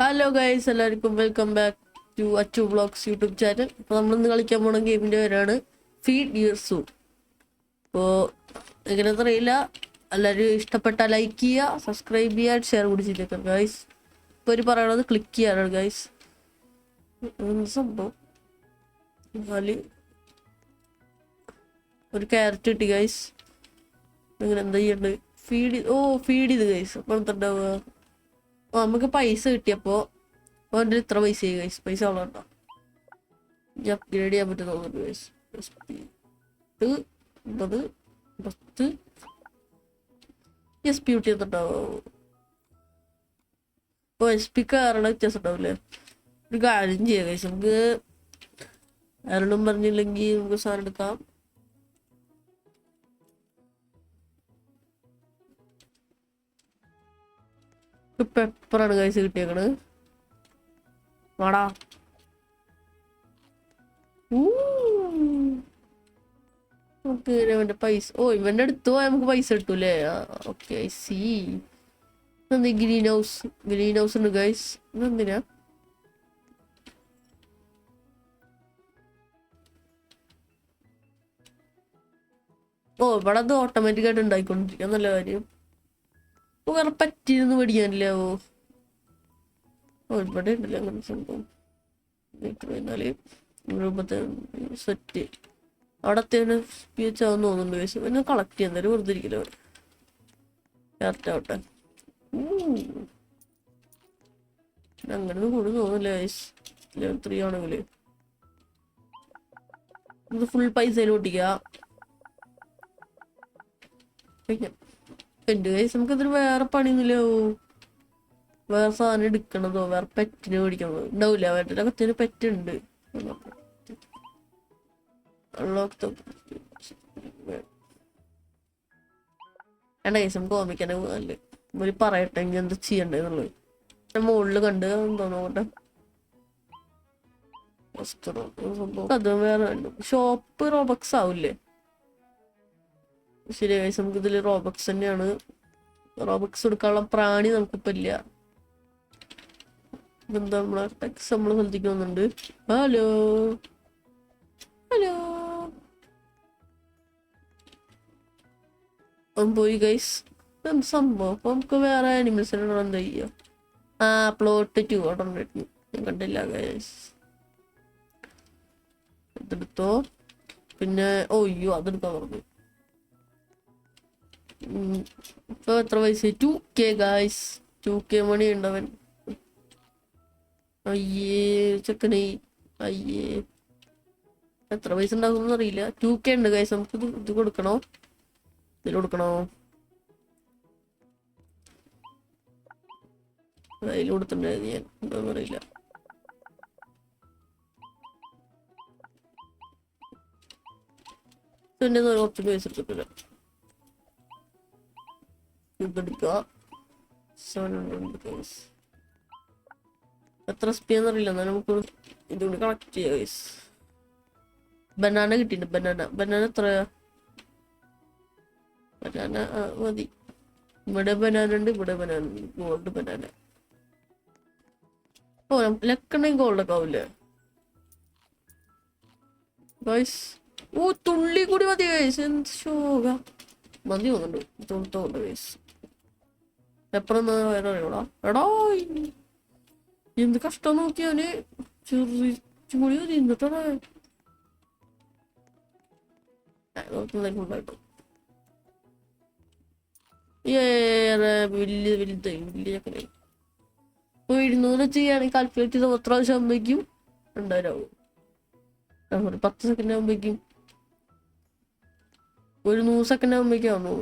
Hello guys, എല്ലാവർക്കും welcome back to Achu vlogs YouTube channel. അപ്പോൾ നമ്മളിന്ന് കളിക്കാൻ പോണ ഗെയിമിൻ്റെ പേരാണ് ഫീഡ് യുവർ സൂൺ. അപ്പോൾ എങ്ങനെയാണെന്ന് അറിയില്ല. എല്ലാവരും ഇഷ്ടപ്പെട്ട ലൈക്ക് ചെയ്യുക, സബ്സ്ക്രൈബ് ചെയ്യുക, ഷെയർ കൂടി ചെയ്തേക്കാം ഗൈസ്. ഇപ്പോൾ ഒരു പറയണത് ക്ലിക്ക് ചെയ്യാനാണ് ഗൈസ്. സംഭവം എന്നാല് ഒരു ക്യാരറ്റ് കിട്ടി ഗൈസ്. അങ്ങനെ എന്താ ചെയ്യണ്ടത്? ഫീഡ് ചെയ്ത് ഗൈസ്. അപ്പോൾ എന്തുണ്ടാവുക? നമുക്ക് പൈസ കിട്ടിയപ്പോൾ അവൻ്റെ ഇത്ര പൈസ ഗൈസ്. പൈസ ഉള്ളതുണ്ടോ? ഇനി അപ്ഗ്രേഡ് ചെയ്യാൻ പറ്റും തോന്നുന്നുണ്ട് ഗൈസ്. 50 10 എസ് പി കിട്ടി എന്നുണ്ടാവോ? ഇപ്പോൾ എസ് പി കയറണ വ്യത്യാസം ഉണ്ടാവില്ലേ? ഒരു കാര്യം ചെയ്യാം ഗൈസ്. നമുക്ക് ആരോടും പറഞ്ഞില്ലെങ്കിൽ നമുക്ക് സാധനം എടുക്കാം. പെപ്പറാണ് ഗൈസ് കിട്ടിയേക്കണ്. വാടാ. നമുക്ക് ഇവന്റെ പൈസ ഇവന്റെ അടുത്ത് പോയാൽ നമുക്ക് പൈസ കിട്ടൂലേ? Okay, I C. Green house ഉണ്ട് ഗൈസ്. ഇതെന്തിനാ? ഇവിടെ അത് ഓട്ടോമാറ്റിക് ആയിട്ട് ഉണ്ടായിക്കൊണ്ടിരിക്കാൻ നല്ല കാര്യം. വേറെ പറ്റിയിരുന്ന് മേടിക്കാനില്ല. ഇവിടെ ഉണ്ടല്ലോ അങ്ങനെ സംഭവം. സെറ്റ് അവിടെ അത്യാവശ്യം സ്പീച്ചാന്ന് തോന്നുന്നുണ്ട് ഗൈസ്. പിന്നെ കളക്ട് ചെയ്യാൻ തരും, വെറുതെ ഇരിക്കില്ല. കറക്റ്റ് ആവട്ടെ. അങ്ങനെ കൂടി തോന്നില്ല ഗൈസ്. ലെവൽ 3 ആണെങ്കിൽ ഇത് ഫുൾ പൈസയിൽ പൊട്ടിക്കുക. എന്റെ ഗൈസ്, നമുക്കിതിന് വേറെ പണിയൊന്നുമില്ലോ. വേറെ സാധനം എടുക്കണതോ വേറെ പെറ്റിനെ മേടിക്കണതോ ഉണ്ടാവില്ല. അവരുടെ അകത്തൊരു പെറ്റുണ്ട്. വേണ്ട ഗൈസ്, നമുക്ക് ഓമിക്കാനെ പോകാല്ലേ. ഇവര് പറയട്ടെ ഇനി എന്താ ചെയ്യണ്ടെന്നുള്ളത്. മുകളിൽ കണ്ട് തോന്നോട്ടെ. അത് വേറെ ഷോപ്പ് റോബക്സ് ആവില്ലേ? ശരി ഗൈസ്, നമുക്ക് ഇതില് റോബക്സ് തന്നെയാണ്. റോബക്സ് എടുക്കാനുള്ള പ്രാണി നമുക്കിപ്പോ ഇല്ല. എന്താ നമ്മളെ ടെക്സ് നമ്മള് ശ്രദ്ധിക്ക് വന്നിട്ടുണ്ട്. ഹലോ പോയി ഗൈസ്. സംഭവം അപ്പൊ നമുക്ക് വേറെ ആനിമൽസിനെ എന്താ ചെയ്യാ? പ്ലോട്ട് 2 അവിടെ ഉണ്ടായിരുന്നു, ഞാൻ കണ്ടില്ല ഗൈസ്. ഇതെടുത്തോ. പിന്നെ അതെടുക്കാൻ പറഞ്ഞു. ഇപ്പൊ എത്ര പൈസ? 2K guys. 2K മണി ഉണ്ടവൻ. അയ്യേ ചെക്കനേ, അയ്യേ എത്ര പൈസ ഉണ്ടാകുമെന്ന് അറിയില്ല. 2K ഉണ്ട് ഗൈസ്. നമുക്ക് ഇത് കൊടുക്കണോ? ഇതിൽ കൊടുക്കണോ? അതിൽ കൊടുത്തിട്ടുണ്ടായിരുന്നു ഞാൻ. എന്താണെന്ന് അറിയില്ല. പിന്നെ കുറച്ച് പൈസ എടുത്തിട്ടില്ല. ഇതെടുക്കുക. 700 ഗൈസ്. എത്ര സ്പിയെന്ന് അറിയില്ല. എന്നാൽ നമുക്ക് ഇതുകൊണ്ട് കളക്ട് ചെയ്യാം ഗൈസ്. ബനാന കിട്ടിയിട്ടുണ്ട്. ബനാന എത്രയാ? ബനാന മതി. ഇവിടെ ബനാന ഉണ്ട്, ഇവിടെ ബനാന ഉണ്ട്. Gold banana. ലക്കണയും ഗോൾഡൊക്കെ ആവില്ലേ ഗൈസ്? തുള്ളി കൂടി മതി ഗൈസ്. എന്ത് ശോക മതി തോന്നുന്നുണ്ട്. തോന്നുന്നുണ്ട് ഗൈസ്. എപ്പറൊന്ന് വേറെ അറിയോടാ. എടാ എന്ത് കഷ്ടം നോക്കിയാന്. ചെറിയ തിന്നിട്ടാണ് ഉണ്ടായിട്ടു. വലിയ ചക്കനായി. 200 ചെയ്യുകയാണെങ്കിൽ കാൽക്കുലേറ്റ് ചെയ്ത് 10 പ്രാവശ്യം ആകുമ്പോഴേക്കും 2000 ആവും. 10 സെക്കൻഡ് ആകുമ്പോഴേക്കും 100 സെക്കൻഡ് ആകുമ്പോഴേക്കും ആവുന്നു.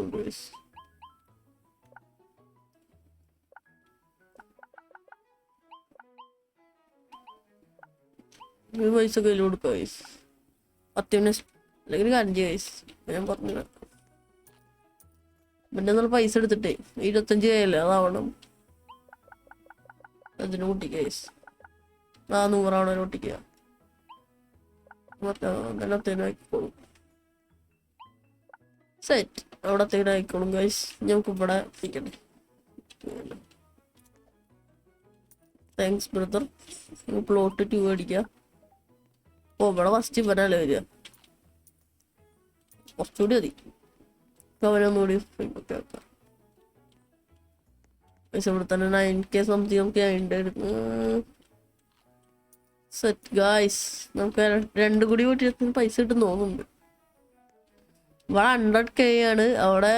പൈസ കയ്യിൽ കൊടുക്കുക ഗൈസ്. അത്യാവശ്യം അല്ലെങ്കിൽ കാര്യം ചെയ്യുക ഗൈസ്. ഞാൻ പറഞ്ഞു പിന്നെ നമ്മൾ പൈസ എടുത്തിട്ടേ 25 കയ്യല്ലേ അതാവണം. അതിന് കൂട്ടിക്കുക ഗൈസ്. 100 അവിടെ ഒട്ടിക്കുക. അത്തേനും ആയിക്കോളും. സെറ്റ്. അവിടെ അത്തേനും ആയിക്കോളും ഗൈസ്. ഞങ്ങൾക്ക് ഇവിടെ ഇരിക്കണേ. Thanks brother. പ്ലോട്ട് 2 അടിക്കാം. ഓ ഇവിടെ ഫസ്റ്റ് ഇവനല്ലേ വരിക, കുറച്ചുകൂടി മതി. അവനൊന്നുകൂടി ഓക്കെ വെക്കാം. പക്ഷെ ഇവിടെ തന്നെ 9K സംതിങ് നമുക്ക് ഉണ്ടായിരുന്നു. സെറ്റ് ഗായ്സ്, നമുക്ക് 2 കൂടി വീട്ടിൽ പൈസ കിട്ടും തോന്നുന്നുണ്ട്. ഇവിടെ 100K ആണ്, അവിടെ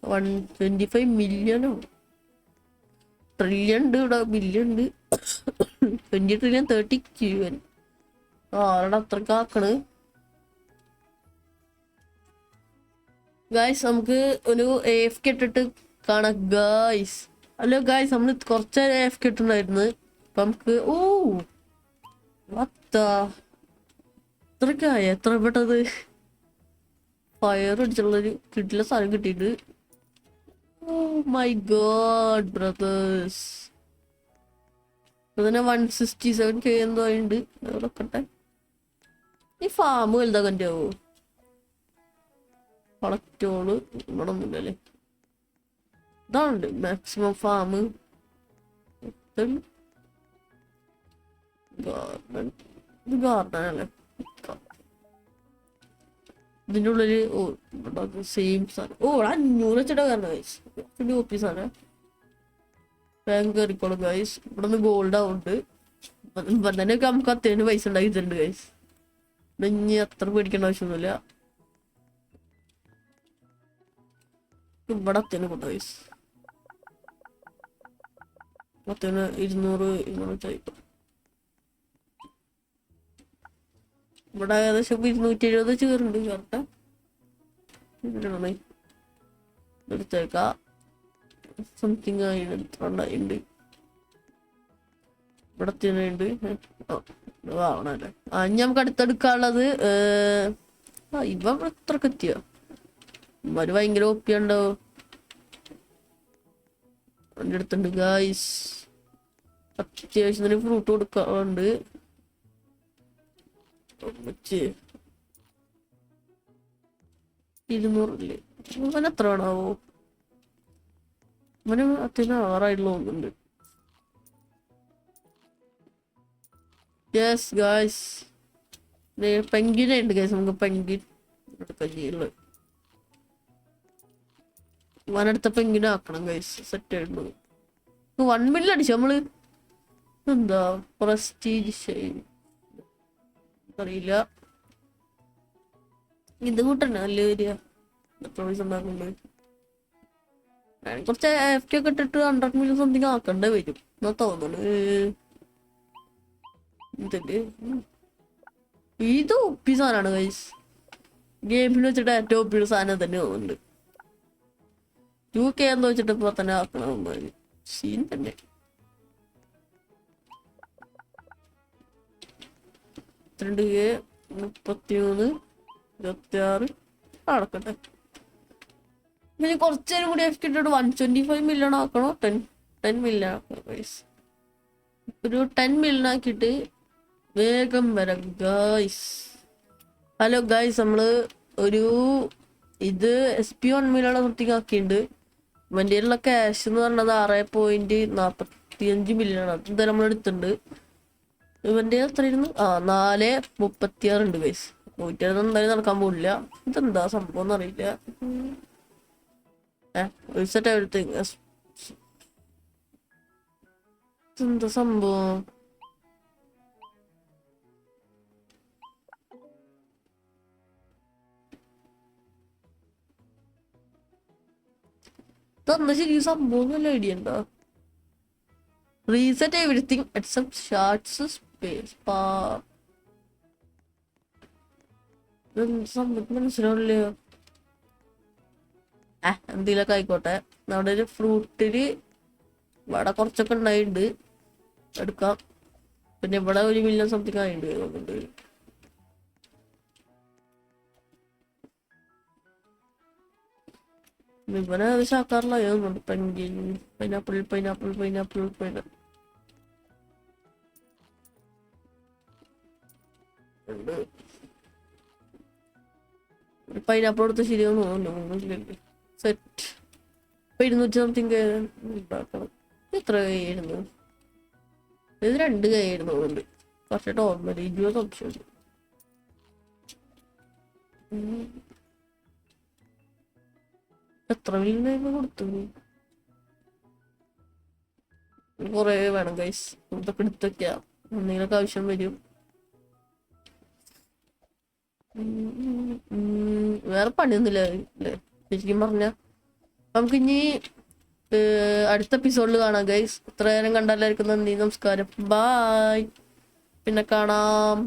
125 മില്യണോ ട്രില്യൺ ഉണ്ട്, ഇവിടെ ബില്യൺ ഉണ്ട്. 20 ട്രില്യൺ 30 ക്യൂൻ. അവിടെ അത്രക്ക് ആക്കണ് ഗായ്സ്. നമുക്ക് ഒരു AFK ഇട്ടിട്ട് കാണാം ഗായ്സ്. ഹലോ ഗായ്സ്, നമ്മൾ കുറച്ച് AFK ഇട്ടുണ്ടായിരുന്നു. അപ്പൊ നമുക്ക് ഇത്രക്കായ എത്ര പെട്ടത് ഫയർ അടിച്ചുള്ളൊരു കിട്ടില്ല സാധനം കിട്ടിയിട്ട്. ഓ മൈ ഗോഡ് ബ്രദേഴ്സ്, അതിനെ 167K എന്തോ ഉണ്ട്. നോക്കട്ടെ, ഈ ഫാം വലുതാകൻ്റെ ആവോ? കളക്റ്റോള് ഇവിടെ ഒന്നുമില്ലല്ലേ. ഇതാണുണ്ട് മാക്സിമം ഫാം. ഇത് ഗാർഡൻ അല്ലേ? ഇതിൻ്റെ ഉള്ളില് സെയിം സാധനം. 500 വെച്ചിട്ടാ കാരണം ഓഫീസാണ്. ബാങ്ക് കയറിക്കോളും ഗൈസ്. ഇവിടെ നിന്ന് ഗോൾഡ് ആവുന്നുണ്ട്. ഇപ്പം തന്നെ നമുക്ക് അത്യാവശ്യം പൈസ ഉണ്ടാക്കിയിട്ടുണ്ട് ഗൈസ്. ഇനി അത്ര പേടിക്കേണ്ട ആവശ്യമൊന്നുമില്ല. ഇവിടെ അത്യാവശ്യം കൊണ്ട് ഗൈസ്, അത്യാവശ്യം 200 വെച്ചായിക്കോ. ഇവിടെ ഏകദേശം 270 ചേറുണ്ട്. കറക്റ്റ് എടുത്തേക്കാം. സംതിങ് ആയിട്ടുണ്ട്. ഇവിടെ ഉണ്ട്. ആവണല്ലേ. ഇനി നമുക്ക് അടുത്തെടുക്കാനുള്ളത് ഇവ എത്രക്ക് എത്തിയോ? ഇവര് ഭയങ്കര ഒപ്പിയുണ്ടോ? എൻ്റെ അടുത്തുണ്ട് ഗായ്സ്. അത്യാവശ്യത്തിന് ഫ്രൂട്ട് കൊടുക്കാറുണ്ട്. 200 അവൻ എത്ര വേണാവോ? അവന് അത്യാവശ്യം 6 തോന്നുന്നുണ്ട്. യെസ് ഗായ്സ്, പെങ്കിനെ ഉണ്ട് ഗൈസ്. നമുക്ക് പെങ്കിൻ എടുക്കാൻ ചെയ്യുള്ളു. അവനടുത്ത പെങ്കിനെ ആക്കണം ഗൈസ്. സെറ്റ് ആയിരുന്നു. 1 മില്യൺ അടിച്ചു നമ്മള്. എന്താ പ്രസ്റ്റീജ് അറിയില്ല. ഇത് കൂട്ടണ്ട നല്ല വരിക. എത്ര പൈസ ഉണ്ടാക്കുന്നുണ്ട്? കുറച്ച് AFK ഒക്കെ ഇട്ടിട്ട് 100 മില്യൺ സംതിങ് ആക്കണ്ടേ വരും എന്നാ തോന്നുന്നു. ഇത് ഒപ്പി സാധനമാണ് ഗൈസ്. ഗെയിമിൽ വെച്ചിട്ട് ഏറ്റവും ഒപ്പിയുടെ സാധനം തന്നെ തോന്നുന്നുണ്ട്. 2K എന്ന് വെച്ചിട്ട് ഇപ്പൊ തന്നെ ആക്കണം. സീൻ തന്നെ. 2K 33 26 നടക്കട്ടെ. പിന്നെ കുറച്ചേരും കൂടി AFK ഇട്ടിട്ട് 125 മില്യൺ ആക്കണോ? 10 മില്യൺ ആക്കണം ഗൈസ്. ഒരു 10 മില്യൺ ആക്കിയിട്ട് വേഗം വരാം ഗൈസ്. ഹലോ ഗൈസ്, നമ്മള് ഒരു ഇത് SP1 മില്യൺ സംതിങ് ആക്കിയിട്ടുണ്ട്. ഇവൻ്റെ ഉള്ള ക്യാഷ് എന്ന് പറഞ്ഞത് 6.45 മില്യൺ ആണ്. എന്തായാലും നമ്മൾ എടുത്തിട്ടുണ്ട്. ഇവൻ്റെ എത്രയായിരുന്നു? 4.36 ഉണ്ട് ഗൈസ്. 160 എന്തായാലും നടക്കാൻ പോകില്ല. ഇതെന്താ സംഭവം എന്നറിയില്ല. Reset everything. എന്താ സംഭവം? ഇതെന്താ ശരിക്കും സംഭവം? നല്ല ഐഡിയ ഉണ്ടോ? Reset everything except shards space. സംഭവം മനസ്സിലാവില്ലയോ? എന്തെങ്കിലുമൊക്കെ ആയിക്കോട്ടെ. അവിടെ ഒരു ഫ്രൂട്ടില് ഇവിടെ കുറച്ചൊക്കെ ഉണ്ടായിട്ടുണ്ട്, എടുക്കാം. പിന്നെ ഇവിടെ 1 മില്യൺ സംതിങ് ആയിട്ടുണ്ട് തോന്നുന്നുണ്ട്. ഇവനെ ഏകദേശം ആക്കാറില്ല തോന്നുന്നുണ്ട്. Penguin, pineapple pineapple pineapple pineapple ഉണ്ട്. പൈനാപ്പിൾ കൊടുത്ത് ശരിയാന്ന് തോന്നുന്നു. സെറ്റ്. 200 സംതിങ് ഉണ്ടാക്കണം. എത്ര ആയിരുന്നു? ഇത് 2 കൈയായിരുന്നു അതുകൊണ്ട് കുറച്ചിട്ട് ഓർമ്മ 20 സംശയമുണ്ട്. എത്ര മില്യൺ കൊടുത്തു? കൊറേ വേണം ഗൈസ്, ഇതൊക്കെ എടുത്തൊക്കെയാ എന്തെങ്കിലുമൊക്കെ ആവശ്യം വരും. വേറെ പണിയൊന്നുമില്ല അല്ലേ ശരിക്കും പറഞ്ഞ. നമുക്കിനി അടുത്ത എപ്പിസോഡിൽ കാണാം ഗൈസ്. ഇത്ര നേരം കണ്ടെല്ലാവർക്കും നന്ദി, നമസ്കാരം, ബായ്, പിന്നെ കാണാം.